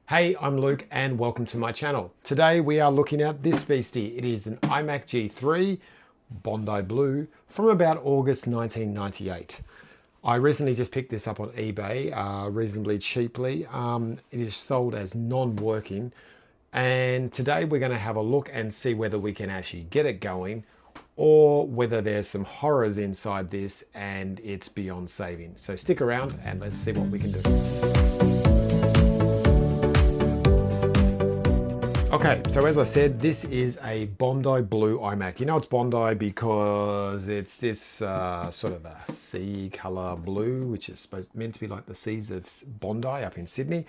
Hey, I'm Luke and welcome to my channel. Today we are looking at this beastie. It is an iMac G3 Bondi Blue from about August 1998. I recently just picked this up on eBay reasonably cheaply. It is sold as non-working, and today we're going to have a look and see whether we can actually get it going or whether there's some horrors inside this and it's beyond saving. So stick around and let's see what we can do. Okay, so as I said, this is a Bondi Blue iMac. You know it's Bondi because it's this sort of a sea colour blue, which is meant to be like the seas of Bondi up in Sydney.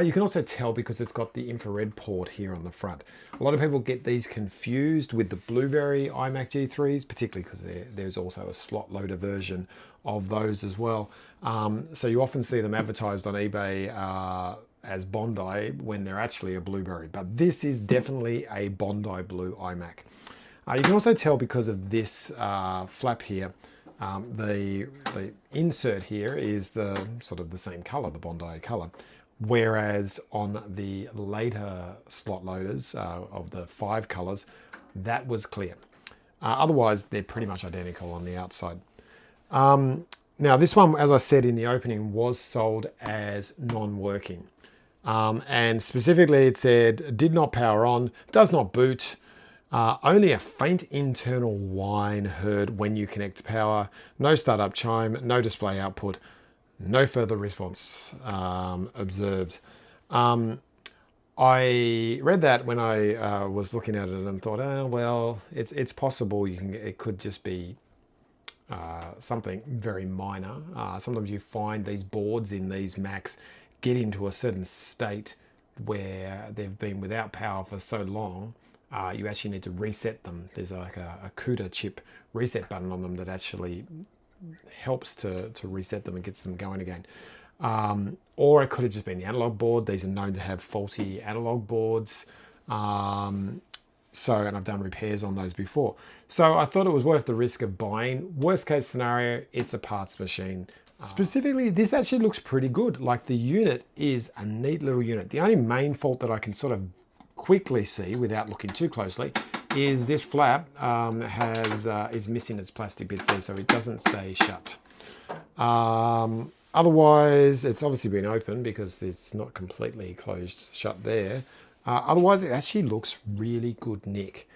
You can also tell because it's got the infrared port here on the front. A lot of people get these confused with the Blueberry iMac G3s, particularly because there's also a slot loader version of those as well. So you often see them advertised on eBay as Bondi when they're actually a Blueberry, but this is definitely a Bondi Blue iMac. You can also tell because of this flap here, the insert here is the sort of the same color, the Bondi color, whereas on the later slot loaders of the 5 colors, that was clear. Otherwise, they're pretty much identical on the outside. Now this one, as I said in the opening, was sold as non-working. And specifically it said, did not power on, does not boot, only a faint internal whine heard when you connect to power, no startup chime, no display output, no further response observed. I read that when I was looking at it and thought, oh, well, it's possible it could just be something very minor. Sometimes you find these boards in these Macs get into a certain state where they've been without power for so long, you actually need to reset them. There's like a CUDA chip reset button on them that actually helps to reset them and gets them going again. Or it could have just been the analog board. These are known to have faulty analog boards. And I've done repairs on those before. So I thought it was worth the risk of buying. Worst case scenario, it's a parts machine. Specifically, this actually looks pretty good. Like the unit is a neat little unit. The only main fault that I can sort of quickly see without looking too closely is this flap is missing its plastic bits there, so it doesn't stay shut. Otherwise, it's obviously been open because it's not completely closed shut there. Otherwise, it actually looks really good nick.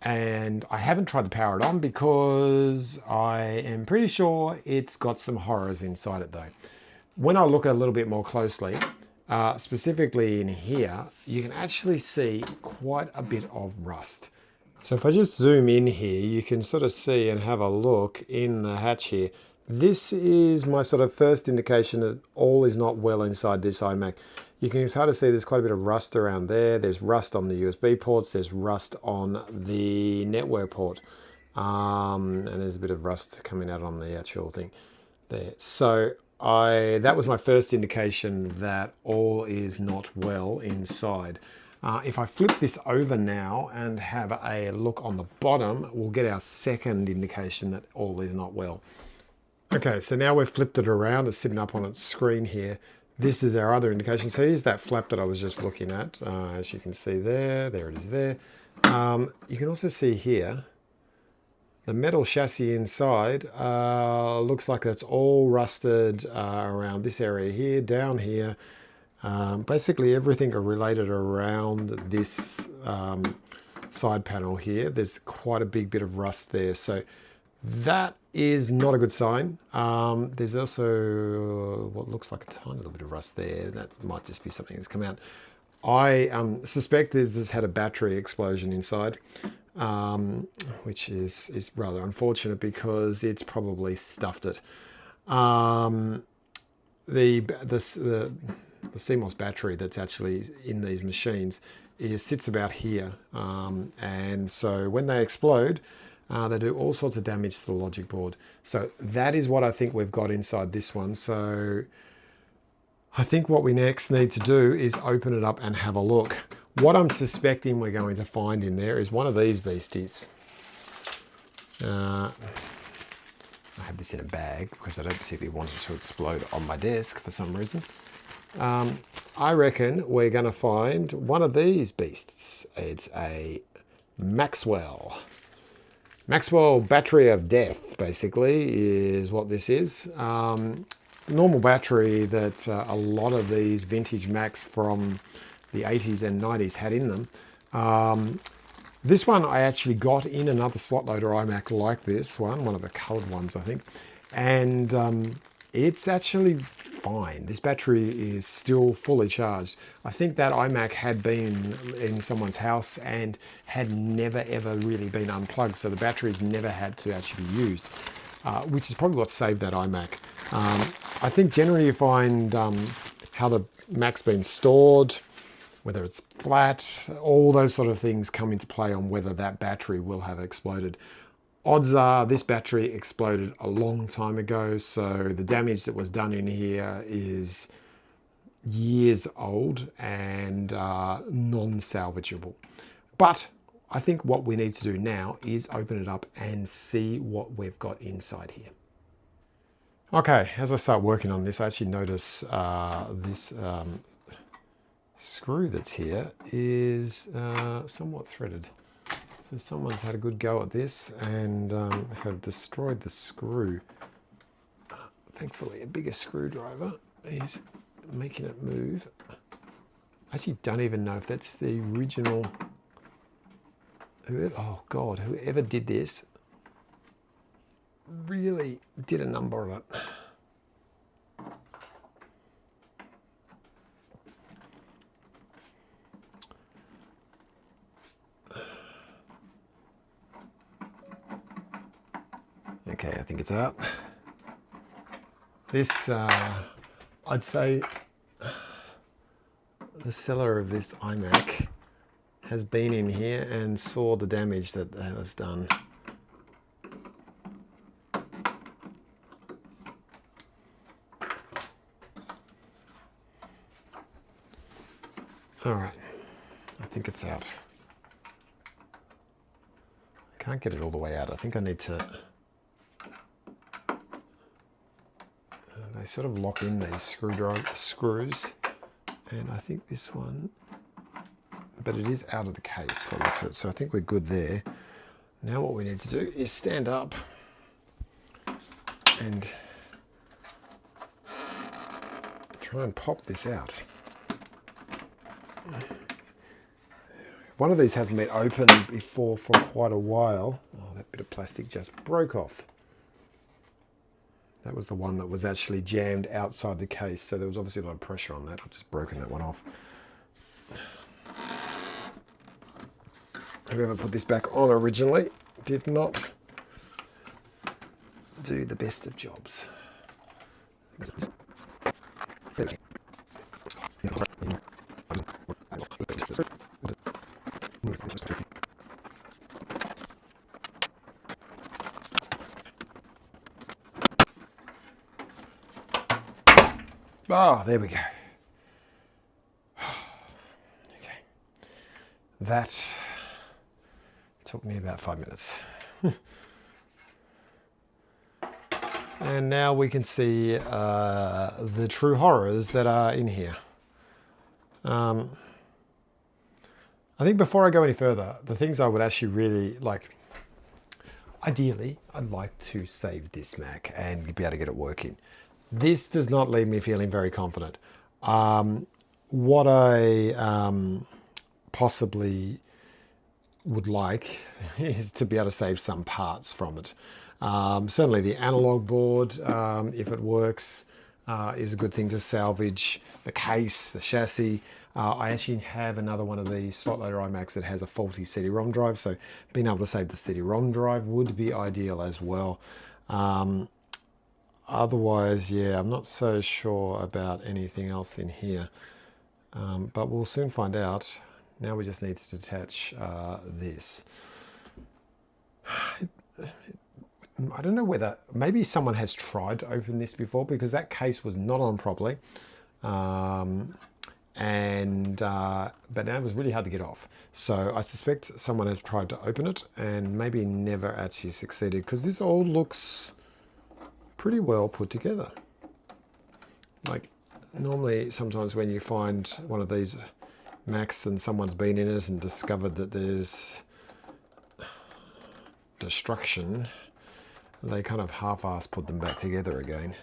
And I haven't tried to power it on because I am pretty sure it's got some horrors inside it though. When I look at it a little bit more closely, specifically in here, you can actually see quite a bit of rust. So if I just zoom in here, you can sort of see and have a look in the hatch here. This is my sort of first indication that all is not well inside this iMac. You can start to see there's quite a bit of rust around there. There's rust on the USB ports. There's rust on the network port. And there's a bit of rust coming out on the actual thing there. So that was my first indication that all is not well inside. If I flip this over now and have a look on the bottom, we'll get our second indication that all is not well. Okay, so now we've flipped it around. It's sitting up on its screen here. This is our other indication. So here's that flap that I was just looking at. As you can see there it is there. You can also see here, the metal chassis inside looks like it's all rusted around this area here, down here. Basically everything are related around this side panel here. There's quite a big bit of rust there. So that is not a good sign. There's also what looks like a tiny little bit of rust there. That might just be something that's come out. I suspect this has had a battery explosion inside, which is rather unfortunate because it's probably stuffed it. The CMOS battery that's actually in these machines sits about here, and so when they explode, they do all sorts of damage to the logic board. So that is what I think we've got inside this one. So I think what we next need to do is open it up and have a look. What I'm suspecting we're going to find in there is one of these beasties. I have this in a bag because I don't particularly want it to explode on my desk for some reason. I reckon we're going to find one of these beasts. It's a Maxwell battery of death, basically, is what this is. The normal battery that a lot of these vintage Macs from the 80s and 90s had in them. This one I actually got in another slot loader iMac like this one of the coloured ones, I think. And it's actually fine. This battery is still fully charged. I think that iMac had been in someone's house and had never ever really been unplugged, so the batteries never had to actually be used, which is probably what saved that iMac. I think generally you find how the Mac's been stored, whether it's flat, all those sort of things come into play on whether that battery will have exploded. Odds are this battery exploded a long time ago, so the damage that was done in here is years old and non-salvageable. But I think what we need to do now is open it up and see what we've got inside here. Okay, as I start working on this, I actually notice this screw that's here is somewhat threaded. So someone's had a good go at this and have destroyed the screw. Thankfully, a bigger screwdriver is making it move. I actually don't even know if that's the original. Oh God, whoever did this really did a number on it. Okay, I think it's out. This, I'd say the seller of this iMac has been in here and saw the damage that was done. All right, I think it's out. I can't get it all the way out. I think I need to... they sort of lock in these screws, and I think this one, but it is out of the case, what looks it. So I think we're good there. Now what we need to do is stand up and try and pop this out. One of these hasn't been opened before for quite a while. Oh, that bit of plastic just broke off. That was the one that was actually jammed outside the case, so there was obviously a lot of pressure on that. I've just broken that one off. Whoever put this back on originally did not do the best of jobs. Oh, there we go. Okay. That took me about 5 minutes. And now we can see the true horrors that are in here. I think before I go any further, the things I would actually really like, ideally, I'd like to save this Mac and be able to get it working. This does not leave me feeling very confident. What I possibly would like is to be able to save some parts from it. Certainly the analog board, if it works, is a good thing to salvage. The case, the chassis. I actually have another one of these slot loader iMacs that has a faulty CD-ROM drive, so being able to save the CD-ROM drive would be ideal as well. Otherwise, yeah, I'm not so sure about anything else in here, but we'll soon find out. Now we just need to detach this. I don't know whether, maybe someone has tried to open this before, because that case was not on properly, but now it was really hard to get off. So I suspect someone has tried to open it and maybe never actually succeeded, because this all looks pretty well put together. Like, normally sometimes when you find one of these Macs and someone's been in it and discovered that there's destruction, they kind of half-ass put them back together again.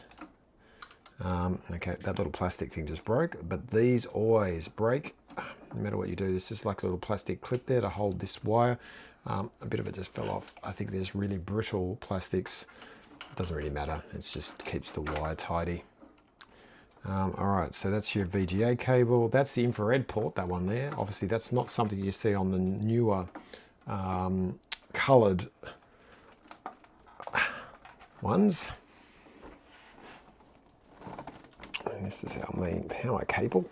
Okay, that little plastic thing just broke, but these always break no matter what you do. There's just like a little plastic clip there to hold this wire. A bit of it just fell off. I think there's really brittle plastics. It doesn't really matter, it just keeps the wire tidy. Alright, so that's your VGA cable. That's the infrared port, that one there. Obviously that's not something you see on the newer coloured ones. And this is our main power cable,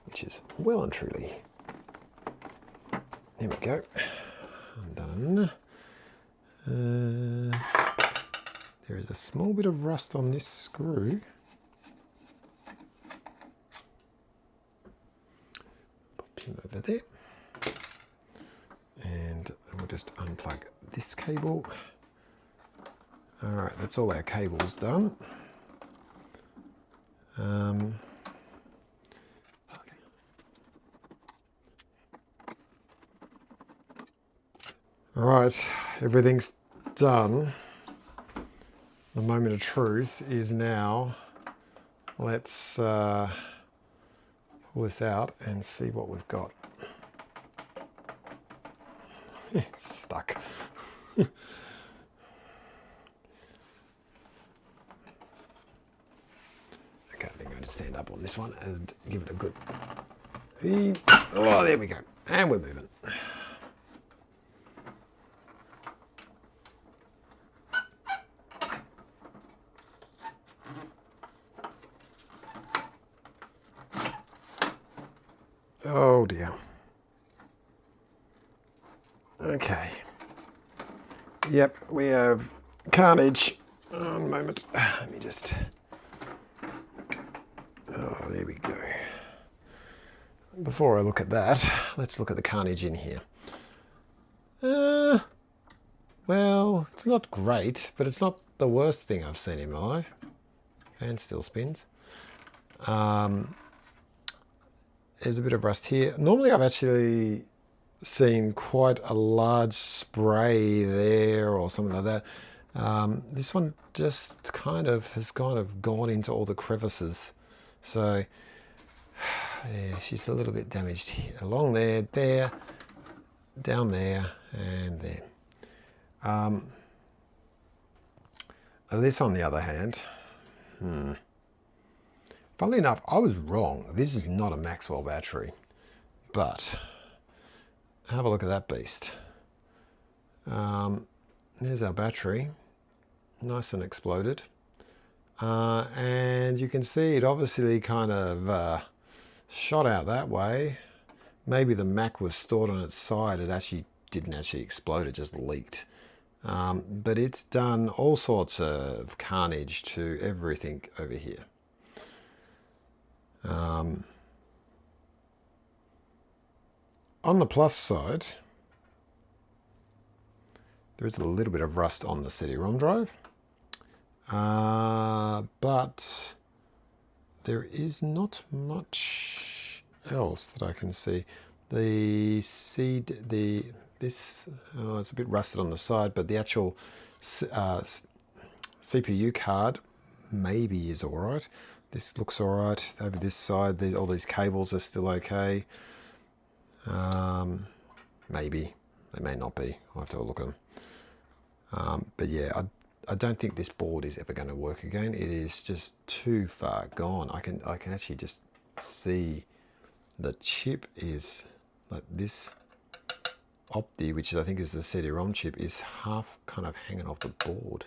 which is well and truly. There we go. Undone. There is a small bit of rust on this screw. Pop him over there. And we'll just unplug this cable. Alright, that's all our cables done. Alright, everything's done. The moment of truth is now. Let's pull this out and see what we've got. It's stuck. Okay, I think I'm going to stand up on this one and give it a good... Oh, there we go. And we're moving. Oh dear. Okay. Yep, we have carnage. One moment. Let me just... Oh, there we go. Before I look at that, let's look at the carnage in here. Well, it's not great, but it's not the worst thing I've seen in my life. Fan still spins. There's a bit of rust here. Normally I've actually seen quite a large spray there or something like that. This one just has gone into all the crevices. So yeah, she's a little bit damaged here. Along there, there, down there, and there. This on the other hand, funnily enough, I was wrong. This is not a Maxwell battery, but have a look at that beast. There's our battery, nice and exploded. And you can see it obviously kind of shot out that way. Maybe the Mac was stored on its side. It actually didn't actually explode, it just leaked. But it's done all sorts of carnage to everything over here. On the plus side, there is a little bit of rust on the CD-ROM drive, but there is not much else that I can see. It's a bit rusted on the side, but the actual CPU card maybe is all right. This looks all right. Over this side, all these cables are still okay. Maybe. They may not be. I'll have to have a look at them. But yeah, I don't think this board is ever going to work again. It is just too far gone. I can actually just see the chip is like this. Opti, which I think is the CD-ROM chip, is half kind of hanging off the board.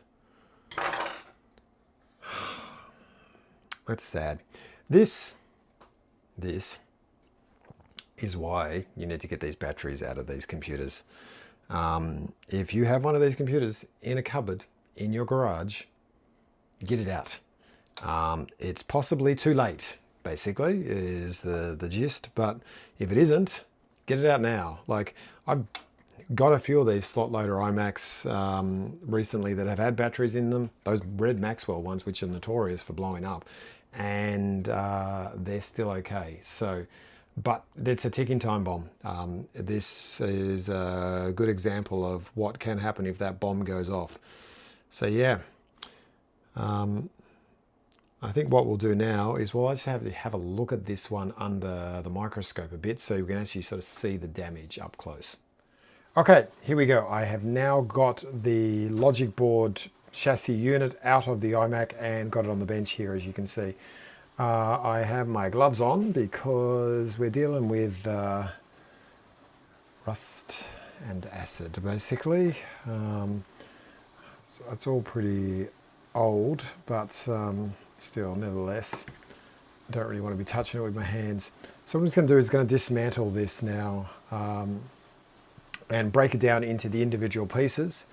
That's sad. This is why you need to get these batteries out of these computers. If you have one of these computers in a cupboard in your garage, get it out. It's possibly too late, basically, is the gist. But if it isn't, get it out now. Like, I've got a few of these slot loader iMacs recently that have had batteries in them. Those red Maxwell ones, which are notorious for blowing up. and they're still okay. So, but it's a ticking time bomb. This is a good example of what can happen if that bomb goes off. So yeah, I think what we'll do now is we'll just have a look at this one under the microscope a bit so you can actually sort of see the damage up close. Okay, here we go. I have now got the logic board chassis unit out of the iMac and got it on the bench here, as you can see. I have my gloves on because we're dealing with rust and acid, basically. So it's all pretty old, but still, nevertheless, I don't really want to be touching it with my hands. So what I'm just going to do is going to dismantle this now and break it down into the individual pieces.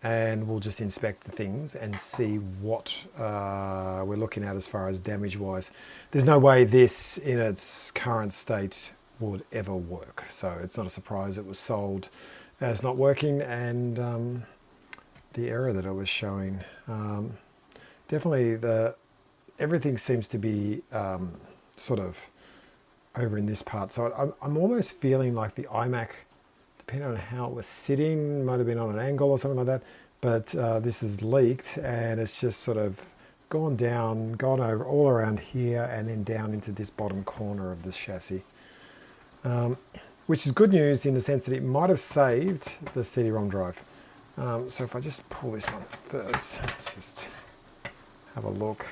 And we'll just inspect the things and see what we're looking at as far as damage wise. There's no way this in its current state would ever work. So it's not a surprise it was sold as not working, and the error that it was showing. Definitely everything seems to be sort of over in this part. So I'm almost feeling like the iMac, depending on how it was sitting, might have been on an angle or something like that, but this is leaked and it's just sort of gone down, gone over all around here and then down into this bottom corner of this chassis. Which is good news in the sense that it might have saved the CD-ROM drive. So if I just pull this one first, let's just have a look.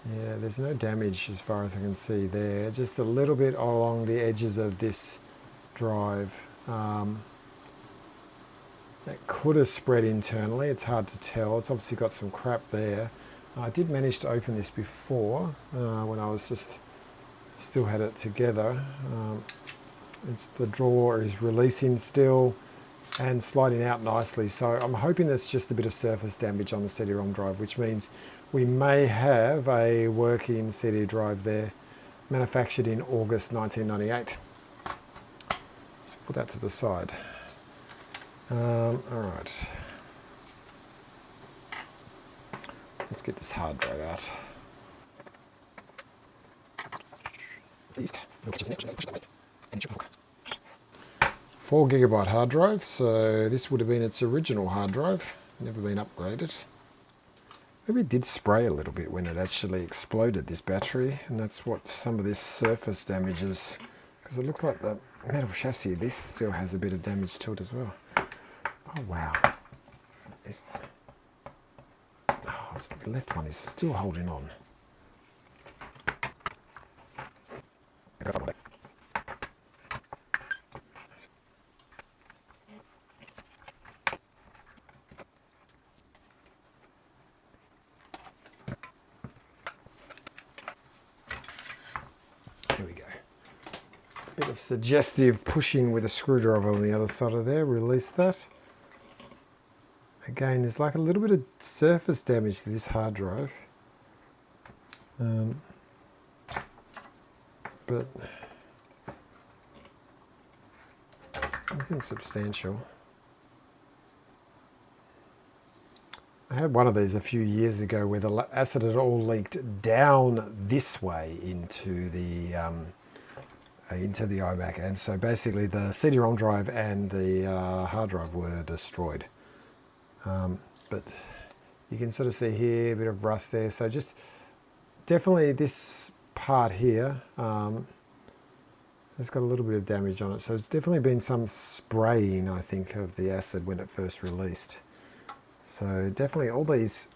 Yeah, there's no damage as far as I can see there. Just a little bit along the edges of this drive. That could have spread internally. It's hard to tell. It's obviously got some crap there. I did manage to open this before when I was still had it together. The drawer is releasing still and sliding out nicely. So I'm hoping that's just a bit of surface damage on the CD-ROM drive, which means we may have a working CD drive there, manufactured in August 1998. So put that to the side. All right. Let's get this hard drive out. 4GB hard drive, so this would have been its original hard drive, never been upgraded. Maybe it did spray a little bit when it actually exploded, this battery, and that's what some of this surface damage is, because it looks like the metal chassis, this still has a bit of damage to it as well. Oh wow. The left one is still holding on. Here we go. Bit of suggestive pushing with a screwdriver on the other side of there. Release that. Again, there's like a little bit of surface damage to this hard drive. But nothing substantial. I had one of these a few years ago where the acid had all leaked down this way into the iMac, and so basically the CD-ROM drive and the hard drive were destroyed. But you can sort of see here a bit of rust there. So just definitely this part here has got a little bit of damage on it. So it's definitely been some spraying, I think, of the acid when it first released. So definitely all these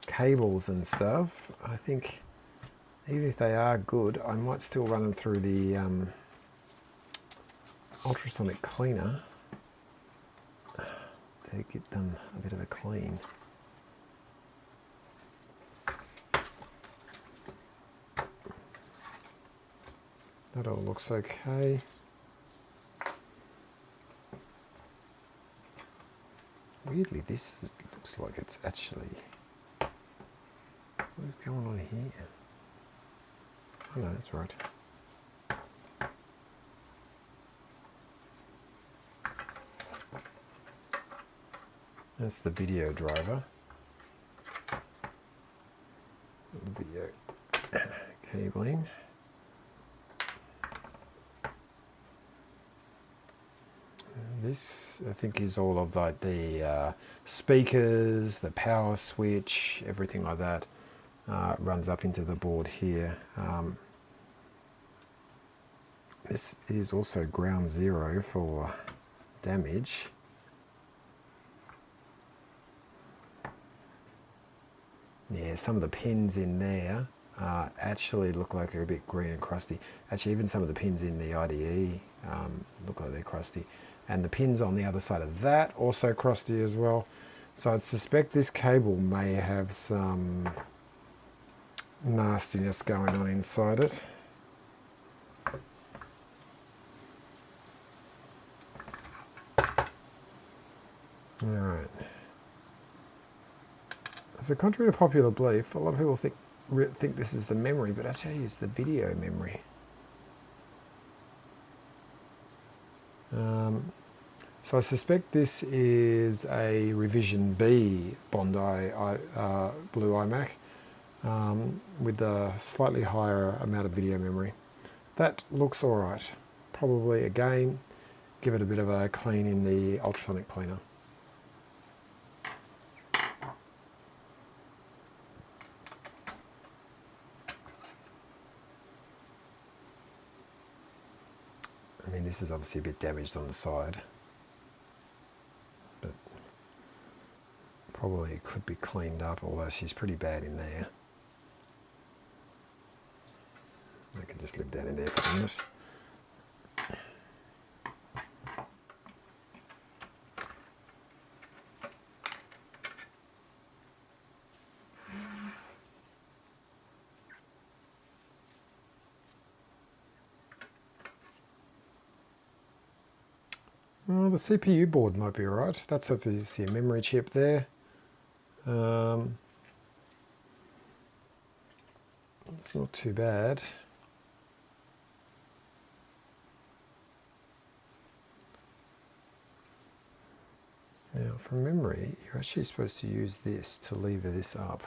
cables and stuff, I think even if they are good, I might still run them through the ultrasonic cleaner to get them a bit of a clean. That all looks okay. Weirdly, this looks like it's actually... What is going on here? Oh no, that's right. That's the video driver. Video cabling. This, I think, is all of like the speakers, the power switch, everything like that. Runs up into the board here. This is also ground zero for damage. Yeah, some of the pins in there actually look like they're a bit green and crusty. Actually, even some of the pins in the IDE look like they're crusty. And the pins on the other side of that also crusty as well. So I suspect this cable may have some nastiness going on inside it. Alright. So contrary to popular belief, a lot of people think this is the memory, but actually it's the video memory. So I suspect this is a revision B Bondi Blue iMac with a slightly higher amount of video memory. That looks alright. Probably, again, give it a bit of a clean in the ultrasonic cleaner. I mean, this is obviously a bit damaged on the side, but probably could be cleaned up, although she's pretty bad in there. I can just live down in there for a minute. Well, the CPU board might be alright. That's obviously a memory chip there. It's not too bad. Now, from memory, you're actually supposed to use this to lever this up.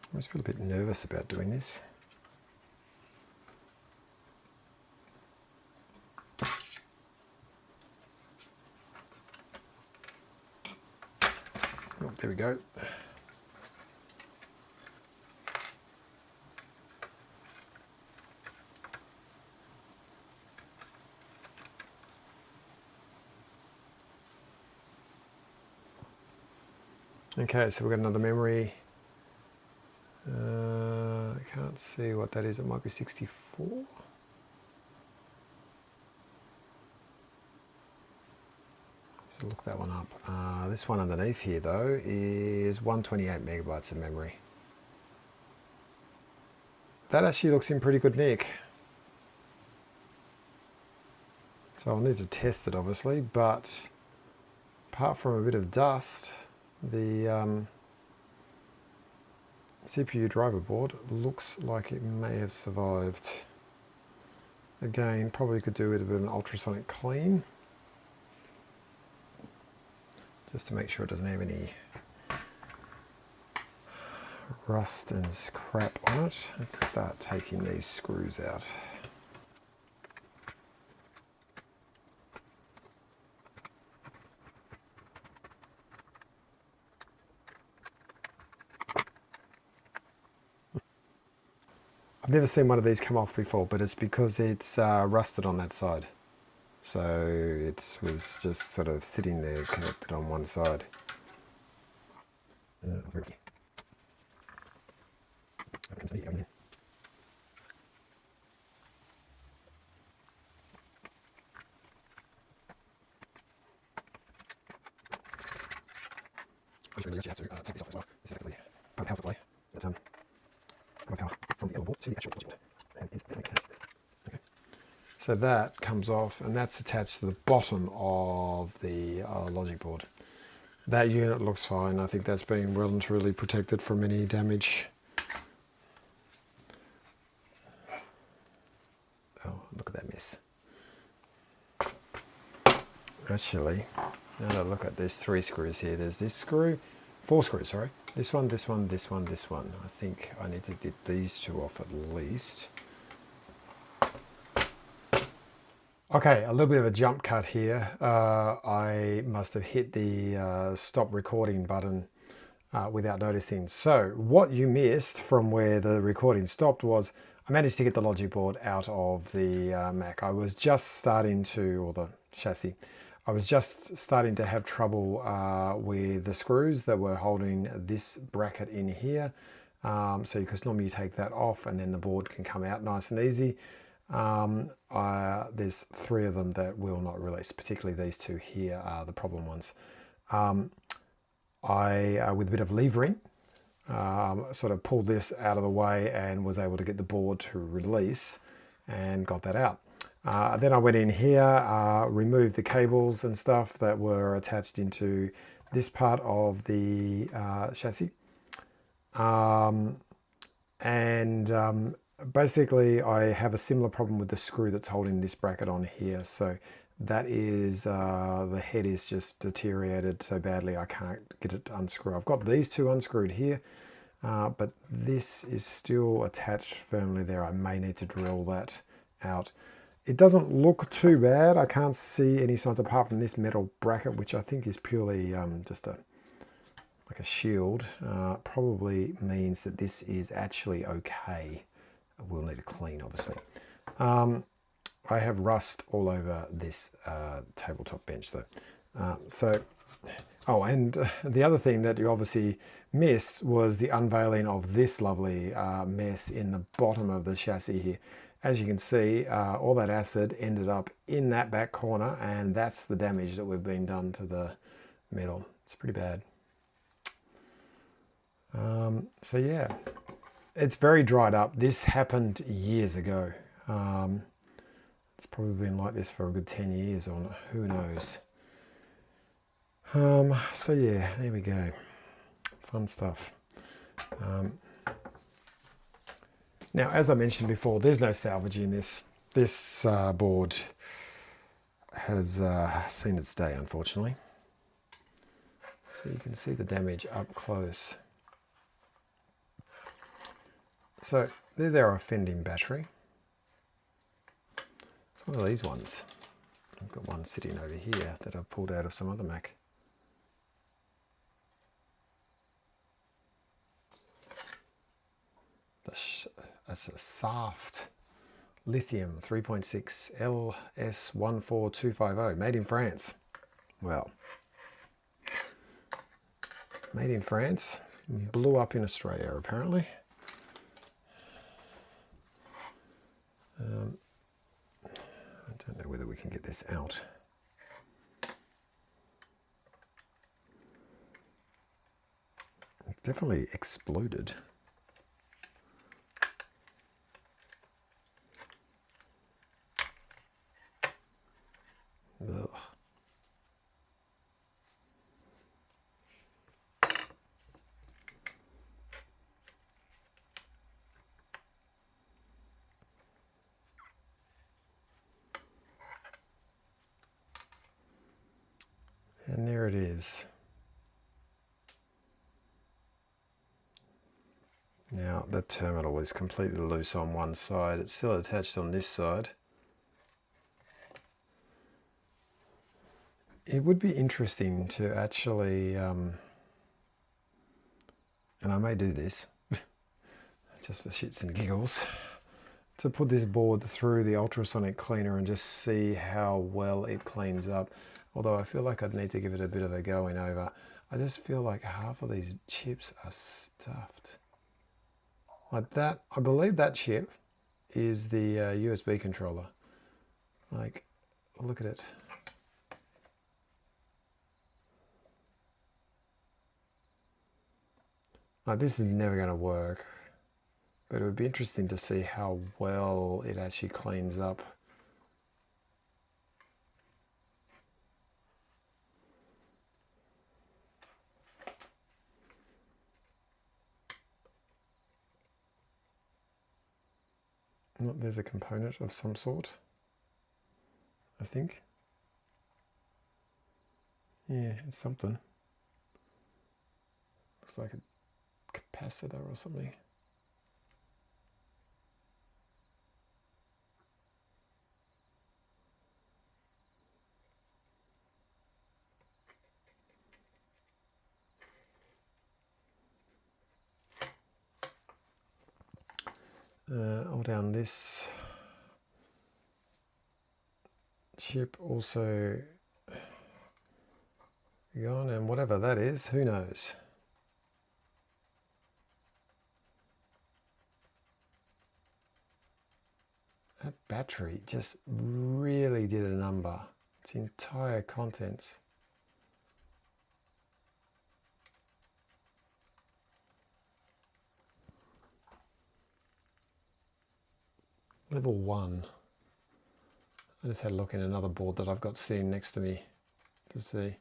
I always feel a bit nervous about doing this. Oh, there we go. Okay, so we've got another memory. I can't see what that is. It might be 64. So look that one up. This one underneath here though is 128 megabytes of memory. That actually looks in pretty good nick. So I'll need to test it obviously, but apart from a bit of dust, the CPU driver board looks like it may have survived. Again, probably could do with a bit of an ultrasonic clean, just to make sure it doesn't have any rust and crap on it. Let's start taking these screws out. I've never seen one of these come off before, but it's because it's rusted on that side. So it was just sort of sitting there connected on one side. You actually have to take this off as well. This is effectively a power supply that provides power from the other board to the actual board. And it's definitely attached. Okay. So that comes off, and that's attached to the bottom of the logic board. That unit looks fine. I think that's being well and truly protected from any damage. Oh, look at that mess. Actually, now that I look at, there's 3 screws here. There's this screw, 4 screws, sorry. This one, this one, this one, this one. I think I need to get these 2 off at least. Okay, a little bit of a jump cut here. I must have hit the stop recording button without noticing. So what you missed from where the recording stopped was I managed to get the logic board out of the Mac. I was just starting to, or the chassis, I was just starting to have trouble with the screws that were holding this bracket in here. So because normally you take that off and then the board can come out nice and easy. There's 3 of them that will not release, particularly these 2 here are the problem ones. I, with a bit of levering, sort of pulled this out of the way and was able to get the board to release and got that out. Then I went in here, removed the cables and stuff that were attached into this part of the chassis. Basically I have a similar problem with the screw that's holding this bracket on here. So that is, the head is just deteriorated so badly I can't get it to unscrew. I've got these 2 unscrewed here, but this is still attached firmly there. I may need to drill that out. It doesn't look too bad. I can't see any signs apart from this metal bracket, which I think is purely just like a shield. Probably means that this is actually okay. We'll need to clean, obviously. I have rust all over this tabletop bench though. Oh, and the other thing that you obviously missed was the unveiling of this lovely mess in the bottom of the chassis here. As you can see, all that acid ended up in that back corner, and that's the damage that we've been done to the metal. It's pretty bad. So yeah, it's very dried up. This happened years ago. It's probably been like this for a good 10 years or who knows. So yeah, there we go. Fun stuff. Now, as I mentioned before, there's no salvaging this. This board has seen its day, unfortunately. So you can see the damage up close. So there's our offending battery. It's one of these ones. I've got one sitting over here that I've pulled out of some other Mac. That's a Saft lithium 3.6 LS14250, made in France. Well, made in France, blew up in Australia apparently. I don't know whether we can get this out. It's definitely exploded. Ugh. And there it is. Now the terminal is completely loose on one side. It's still attached on this side. It would be interesting to actually, and I may do this, just for shits and giggles, to put this board through the ultrasonic cleaner and just see how well it cleans up. Although I feel like I'd need to give it a bit of a going over. I just feel like half of these chips are stuffed. Like that, I believe that chip is the USB controller. Like, look at it. Like, this is never going to work, but it would be interesting to see how well it actually cleans up There's a component of some sort, I think. Yeah, it's something. Looks like a capacitor or something. All down this chip also gone, and whatever that is, who knows? That battery just really did a number. Its entire contents. Level 1. I just had a look in another board that I've got sitting next to me to see.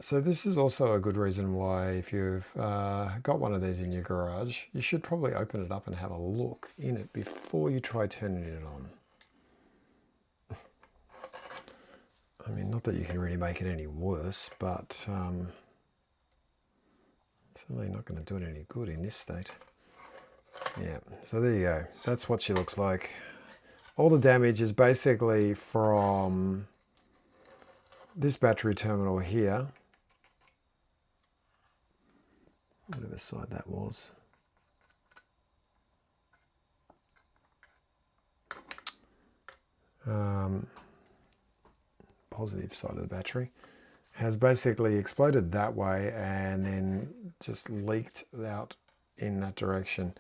So this is also a good reason why, if you've got one of these in your garage, you should probably open it up and have a look in it before you try turning it on. I mean, not that you can really make it any worse, but certainly not going to do it any good in this state. Yeah, so there you go. That's what she looks like. All the damage is basically from this battery terminal here. Whatever side that was. Positive side of the battery has basically exploded that way and then just leaked out in that direction,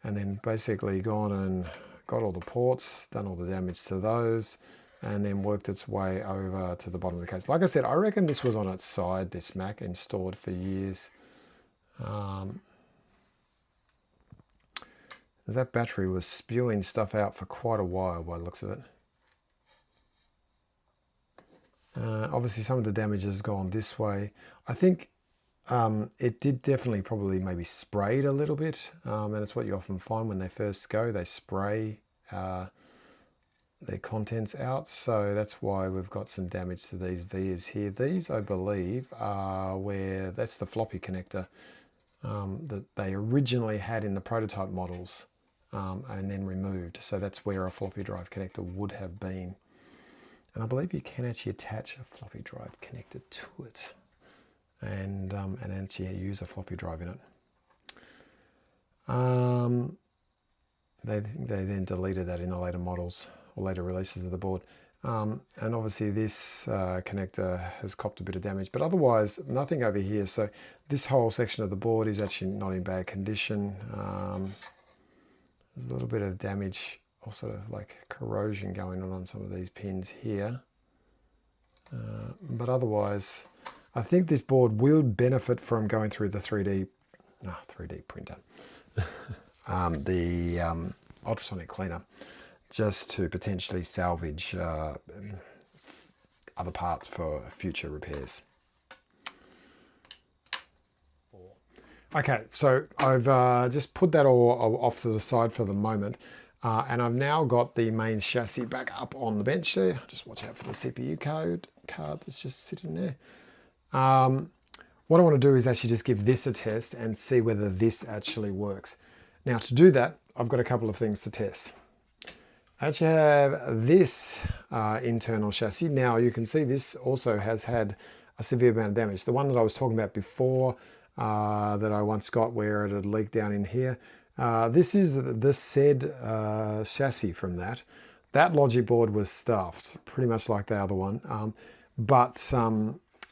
and then basically gone and got all the ports, done all the damage to those, and then worked its way over to the bottom of the case. Like I said, I reckon this was on its side, this Mac, and stored for years. That battery was spewing stuff out for quite a while by the looks of it. Obviously some of the damage has gone this way. I think it did definitely probably maybe sprayed a little bit, and it's what you often find when they first go. They spray their contents out, so that's why we've got some damage to these vias here. These, I believe, are where that's the floppy connector that they originally had in the prototype models and then removed. So that's where a floppy drive connector would have been. And I believe you can actually attach a floppy drive connector to it and actually use a floppy drive in it. They then deleted that in the later models or later releases of the board. And obviously this connector has copped a bit of damage, but otherwise nothing over here. So this whole section of the board is actually not in bad condition. There's a little bit of damage, or sort of like corrosion going on some of these pins here. But otherwise, I think this board will benefit from going through the 3D printer, the ultrasonic cleaner, just to potentially salvage other parts for future repairs. Okay, so I've just put that all off to the side for the moment, and I've now got the main chassis back up on the bench there. Just watch out for the CPU card that's just sitting there. What I want to do is actually just give this a test and see whether this actually works. Now, to do that, I've got a couple of things to test. I actually have this internal chassis. Now you can see this also has had a severe amount of damage. The one that I was talking about before that I once got where it had leaked down in here. This is the said chassis from that. That logic board was stuffed, pretty much like the other one. But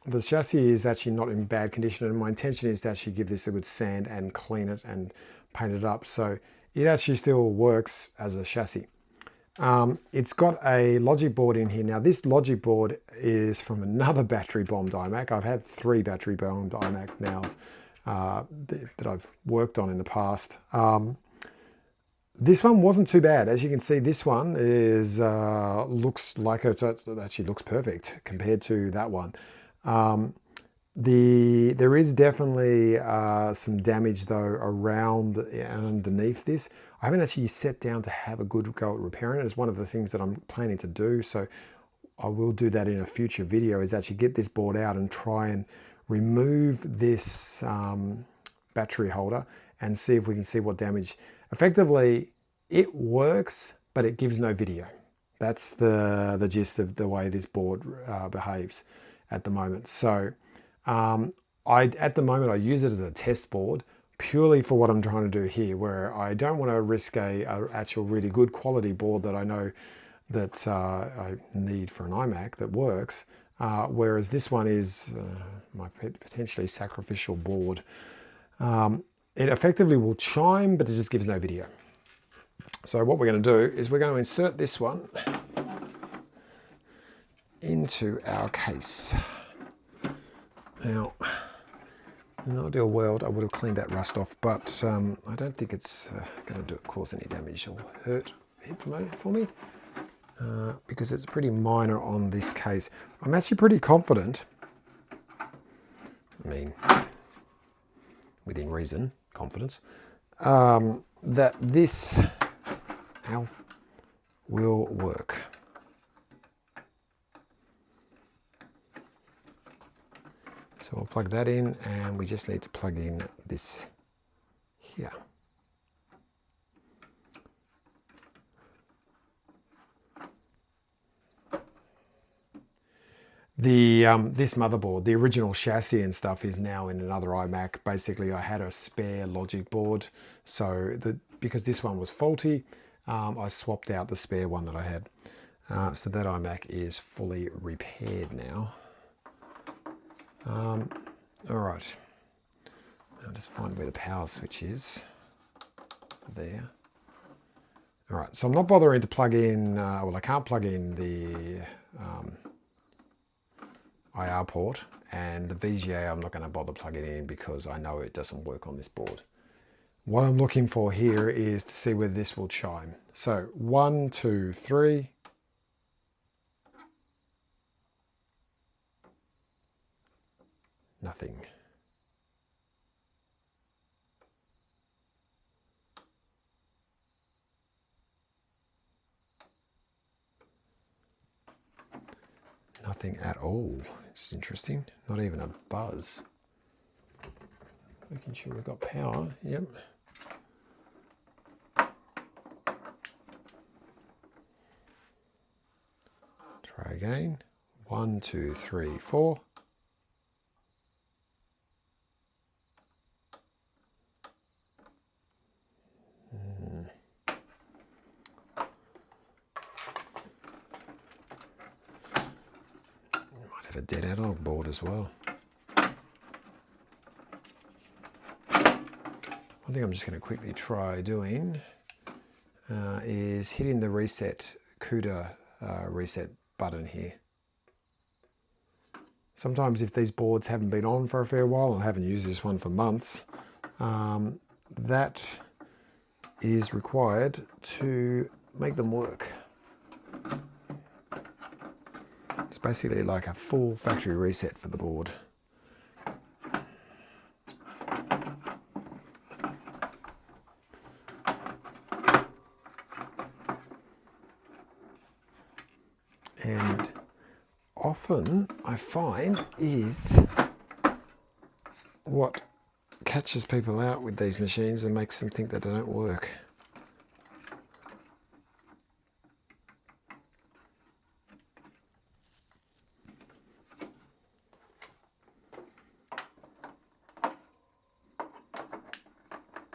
the chassis is actually not in bad condition, and my intention is to actually give this a good sand and clean it and paint it up. So it actually still works as a chassis. It's got a logic board in here. Now this logic board is from another battery bombed iMac. I've had 3 battery bombed iMac now that I've worked on in the past. This one wasn't too bad. As you can see, this one is looks like it actually looks perfect compared to that one. There is definitely some damage though around and underneath this. I haven't actually sat down to have a good go at repairing it. It's one of the things that I'm planning to do, so I will do that in a future video, is actually get this board out and try and remove this battery holder and see if we can see what damage. Effectively, it works, but it gives no video. That's the gist of the way this board behaves at the moment. So at the moment I use it as a test board purely for what I'm trying to do here, where I don't want to risk a actual really good quality board that I know that I need for an iMac that works, whereas this one is my potentially sacrificial board. It effectively will chime, but it just gives no video. So what we're going to do is we're going to insert this one into our case. Now, in an ideal world, I would have cleaned that rust off, but I don't think it's going to cause any damage or hurt at the moment for me, because it's pretty minor on this case. I'm actually pretty confident, I mean, within reason, confidence, that this will work. So we'll plug that in, and we just need to plug in this here. This motherboard, the original chassis and stuff, is now in another iMac. Basically, I had a spare logic board, so because this one was faulty, I swapped out the spare one that I had. So that iMac is fully repaired now. All right, I'll just find where the power switch is. There. All right, so I'm not bothering to plug in, well, I can't plug in the IR port, and the VGA I'm not going to bother plugging in because I know it doesn't work on this board. What I'm looking for here is to see whether this will chime. So 1, 2, 3. Nothing. Nothing at all. It's interesting. Not even a buzz. Making sure we've got power. Yep. Try again. 1, 2, 3, 4. Might have a dead analog board as well. One thing I'm just going to quickly try doing is hitting the reset CUDA reset button here. Sometimes if these boards haven't been on for a fair while, and I haven't used this one for months, that is required to make them work. It's basically like a full factory reset for the board. And often I find is what catches people out with these machines and makes them think that they don't work.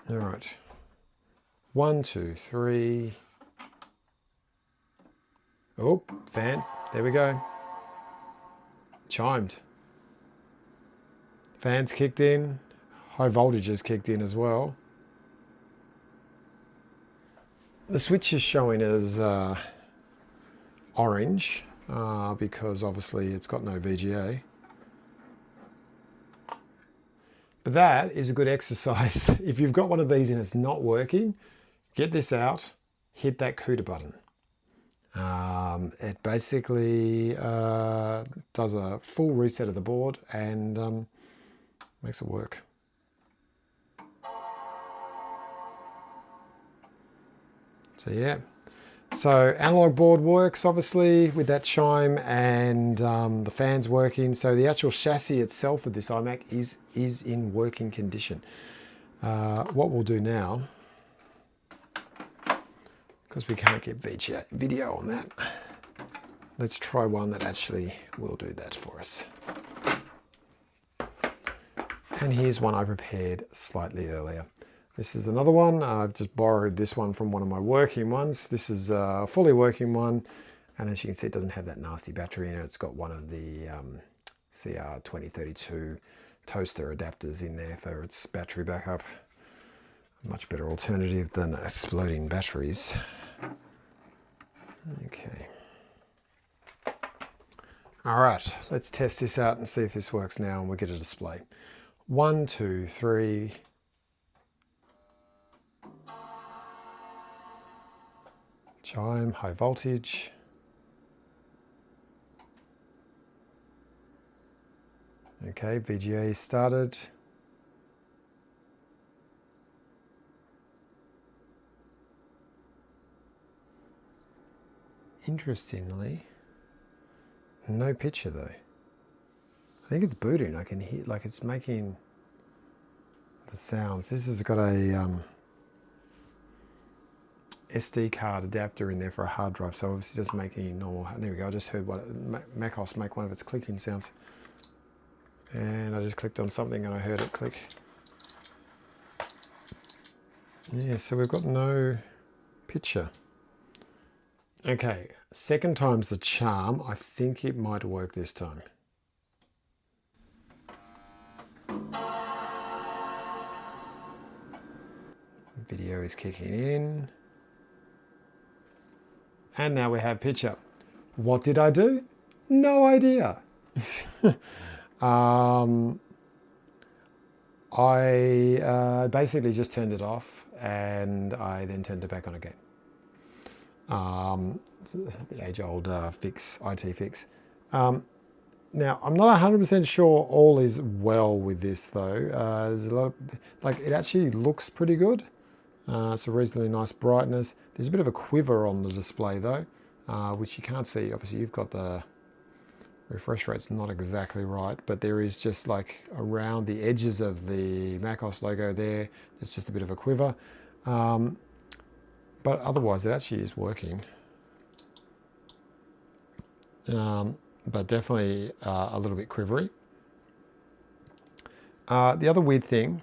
All right, 1, 2, 3. Oh, fans, there we go. Chimed. Fans kicked in. High voltages kicked in as well. The switch is showing as orange because obviously it's got no VGA. But that is a good exercise. If you've got one of these and it's not working, get this out, hit that CUDA button. It basically does a full reset of the board and makes it work. So yeah, so analog board works obviously with that chime and the fans working. So the actual chassis itself of this iMac is in working condition. What we'll do now, because we can't get video on that, let's try one that actually will do that for us. And here's one I prepared slightly earlier. This is another one. I've just borrowed this one from one of my working ones. This is a fully working one. And as you can see, it doesn't have that nasty battery in it. It's got one of the CR2032 toaster adapters in there for its battery backup. A much better alternative than exploding batteries. Okay. All right, let's test this out and see if this works now and we'll get a display. 1, 2, 3. Chime, high voltage. Okay, VGA started. Interestingly, no picture though. I think it's booting. I can hear, like it's making the sounds. This has got a SD card adapter in there for a hard drive, so obviously just making normal. There we go. I just heard what macOS make one of its clicking sounds, and I just clicked on something and I heard it click. Yeah, so we've got no picture. Okay, second time's the charm. I think it might work this time. Video is kicking in. And now we have picture. What did I do? No idea. I basically just turned it off and I then turned it back on again. The age-old fix, IT fix. Now, I'm not 100% sure all is well with this though. There's a lot of, like, it actually looks pretty good. It's a reasonably nice brightness. There's a bit of a quiver on the display though, which you can't see. Obviously you've got the refresh rate's not exactly right, but there is just like around the edges of the macOS logo there, it's just a bit of a quiver. But otherwise it actually is working. But definitely a little bit quivery. The other weird thing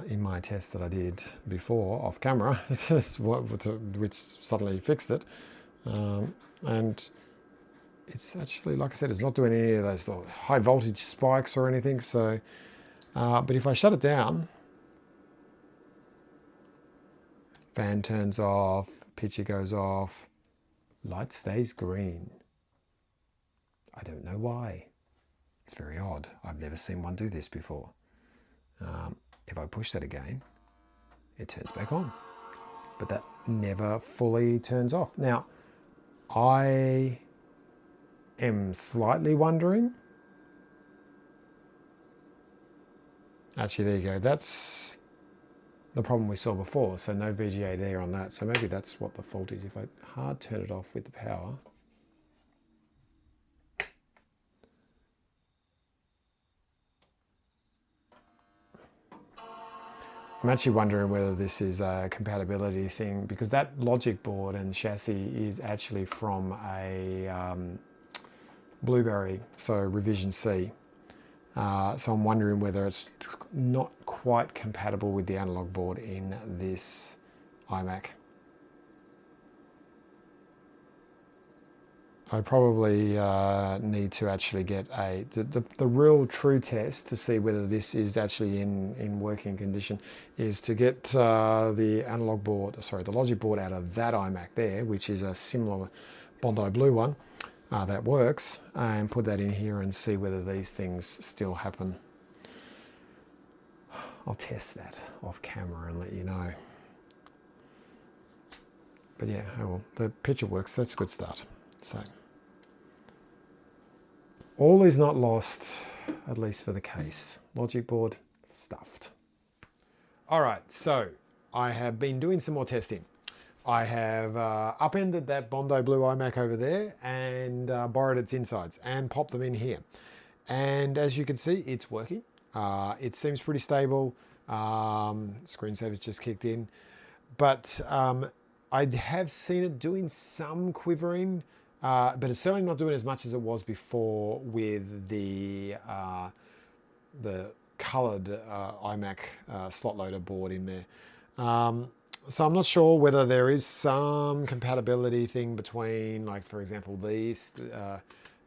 in my test that I did before off camera, which suddenly fixed it, and it's actually, like I said, it's not doing any of those high voltage spikes or anything. So, but if I shut it down, fan turns off, picture goes off, light stays green. I don't know why. It's very odd. I've never seen one do this before. If I push that again, it turns back on, but that never fully turns off. Now, I am slightly wondering. Actually, there you go. That's the problem we saw before. So no VGA there on that. So maybe that's what the fault is. If I hard turn it off with the power. I'm actually wondering whether this is a compatibility thing, because that logic board and chassis is actually from a Blueberry, so revision C. So I'm wondering whether it's not quite compatible with the analog board in this iMac. I probably need to actually get the real true test to see whether this is actually in working condition, is to get the analog board, sorry, the logic board out of that iMac there, which is a similar Bondi Blue one that works, and put that in here and see whether these things still happen. I'll test that off camera and let you know. But yeah, oh well, the picture works. That's a good start. So all is not lost, at least for the case. Logic board stuffed. All right, so I have been doing some more testing. I have upended that Bondi Blue iMac over there and borrowed its insides and popped them in here. And as you can see, it's working. It seems pretty stable. Screensaver's just kicked in. But I have seen it doing some quivering, but it's certainly not doing as much as it was before with the coloured iMac slot loader board in there. So I'm not sure whether there is some compatibility thing between, like, for example, these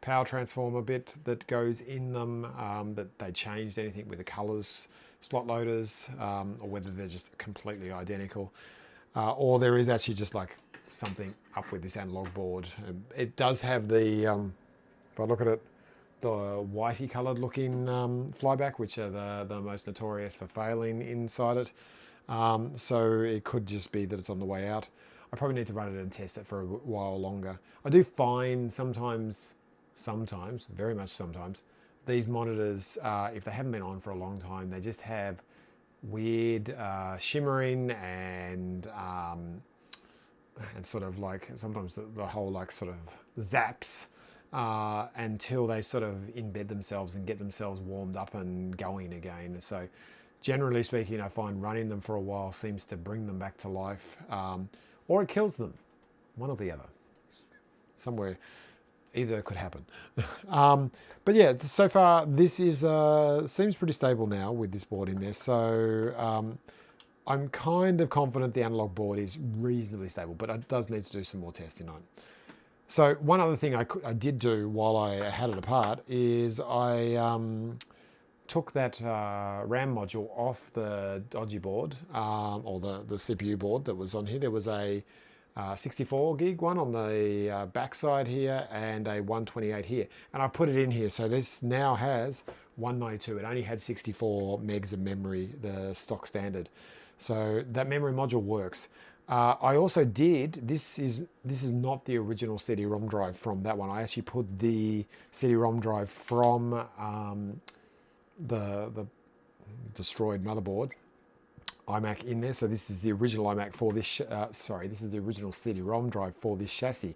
power transformer bit that goes in them, that they changed anything with the colours, slot loaders, or whether they're just completely identical, or there is actually just like something up with this analog board. It does have the, if I look at it, the whitey coloured looking flyback, which are the most notorious for failing inside it. So it could just be that it's on the way out. I probably need to run it and test it for a while longer. I do find sometimes, very much sometimes, these monitors, if they haven't been on for a long time, they just have weird shimmering and sort of like sometimes the whole like sort of zaps until they sort of embed themselves and get themselves warmed up and going again. So generally speaking, I find running them for a while seems to bring them back to life, or it kills them, one or the other. Somewhere, either could happen. But yeah, so far this is seems pretty stable now with this board in there. So I'm kind of confident the analog board is reasonably stable, but it does need to do some more testing on. So one other thing I did do while I had it apart is I took that RAM module off the dodgy board, or the CPU board that was on here. There was a 64 gig one on the backside here and a 128 here. And I put it in here. So this now has 192. It only had 64 megs of memory, the stock standard. So that memory module works. I also did, this is not the original CD-ROM drive from that one. I actually put the CD-ROM drive from the destroyed motherboard iMac in there. So this is the original iMac for this, this is the original CD-ROM drive for this chassis.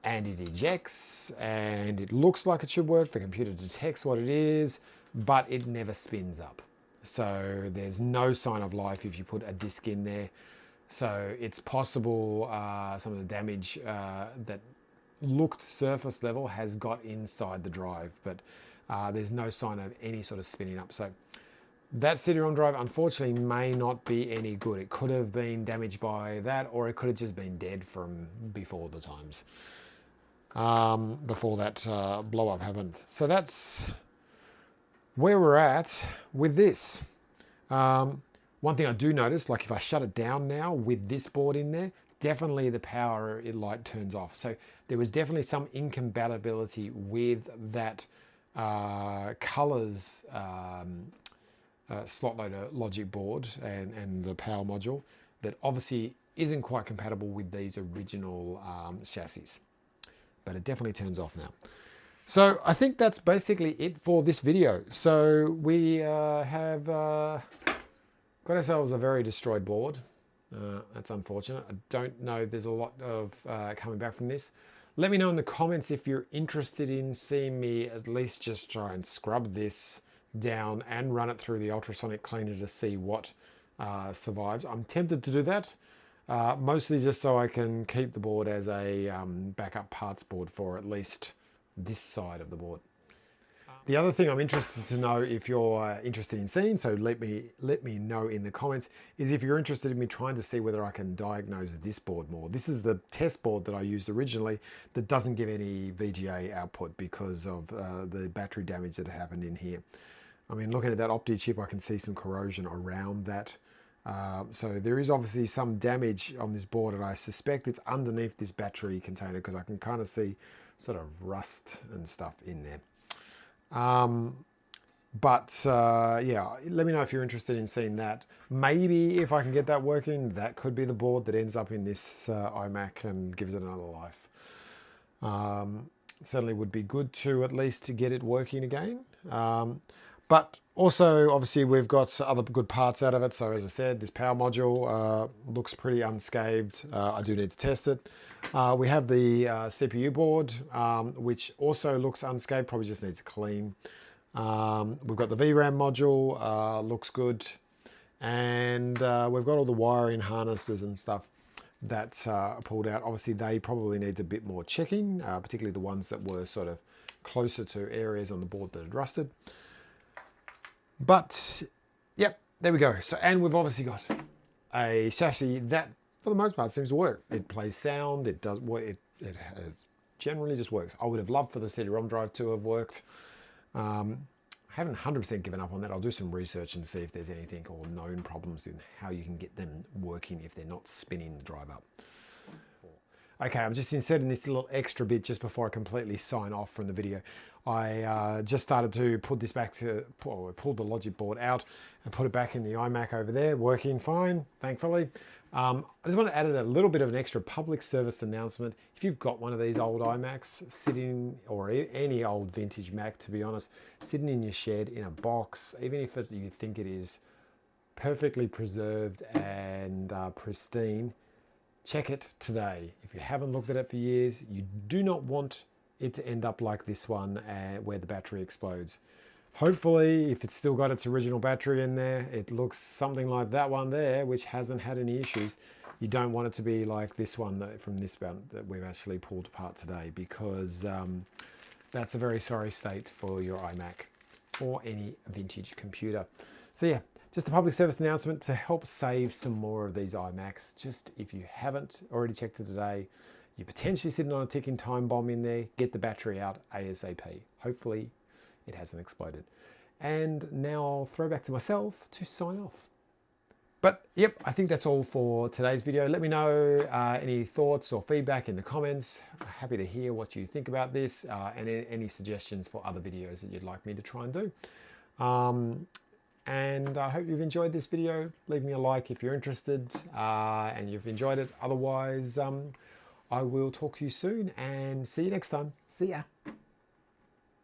And it ejects and it looks like it should work. The computer detects what it is, but it never spins up. So there's no sign of life if you put a disk in there. So it's possible some of the damage that looked surface level has got inside the drive, but there's no sign of any sort of spinning up. So that CD-ROM drive unfortunately may not be any good. It could have been damaged by that, or it could have just been dead from before the times, before that blow up happened. So that's where we're at with this. One thing I do notice, like if I shut it down now with this board in there, definitely the power light turns off. So there was definitely some incompatibility with that colors slot loader logic board and the power module that obviously isn't quite compatible with these original chassis. But it definitely turns off now. So I think that's basically it for this video. So we have got ourselves a very destroyed board. That's unfortunate. I don't know there's a lot of coming back from this. Let me know in the comments if you're interested in seeing me at least just try and scrub this down and run it through the ultrasonic cleaner to see what survives. I'm tempted to do that, mostly just so I can keep the board as a backup parts board for at least this side of the board. The other thing I'm interested to know if you're interested in seeing, so let me know in the comments, is if you're interested in me trying to see whether I can diagnose this board more. This is the test board that I used originally that doesn't give any VGA output because of the battery damage that happened in here. I mean, looking at that Opti chip, I can see some corrosion around that. So there is obviously some damage on this board, and I suspect it's underneath this battery container because I can kind of see sort of rust and stuff in there. But yeah, let me know if you're interested in seeing that. Maybe if I can get that working, that could be the board that ends up in this iMac and gives it another life. Certainly would be good to at least to get it working again. But also, obviously, we've got other good parts out of it. So as I said, this power module looks pretty unscathed. I do need to test it. We have the CPU board, which also looks unscathed, probably just needs a clean. We've got the VRAM module, looks good. And we've got all the wiring harnesses and stuff that pulled out. Obviously, they probably need a bit more checking, particularly the ones that were sort of closer to areas on the board that had rusted. But yep, there we go. So, and we've obviously got a chassis that for the most part seems to work. It plays sound, it does what it has generally just works. I would have loved for the CD-ROM drive to have worked. I haven't 100% given up on that. I'll do some research and see if there's anything or known problems in how you can get them working if they're not spinning the drive up. Okay, I'm just inserting this little extra bit just before I completely sign off from the video. I just started to put this back to, well, I pulled the logic board out and put it back in the iMac over there, working fine, thankfully. I just want to add a little bit of an extra public service announcement. If you've got one of these old iMacs sitting, or any old vintage Mac, to be honest, sitting in your shed in a box, even if you think it is perfectly preserved and pristine, check it today. If you haven't looked at it for years, you do not want it to end up like this one where the battery explodes. Hopefully, if it's still got its original battery in there, it looks something like that one there, which hasn't had any issues. You don't want it to be like this one from this bout that we've actually pulled apart today, because that's a very sorry state for your iMac or any vintage computer. So yeah, just a public service announcement to help save some more of these iMacs. Just if you haven't already checked it today, you're potentially sitting on a ticking time bomb in there, get the battery out ASAP. Hopefully it hasn't exploded. And now I'll throw back to myself to sign off. But yep, I think that's all for today's video. Let me know any thoughts or feedback in the comments. Happy to hear what you think about this and any suggestions for other videos that you'd like me to try and do. And I hope you've enjoyed this video. Leave me a like if you're interested and you've enjoyed it. Otherwise, I will talk to you soon and see you next time. See ya.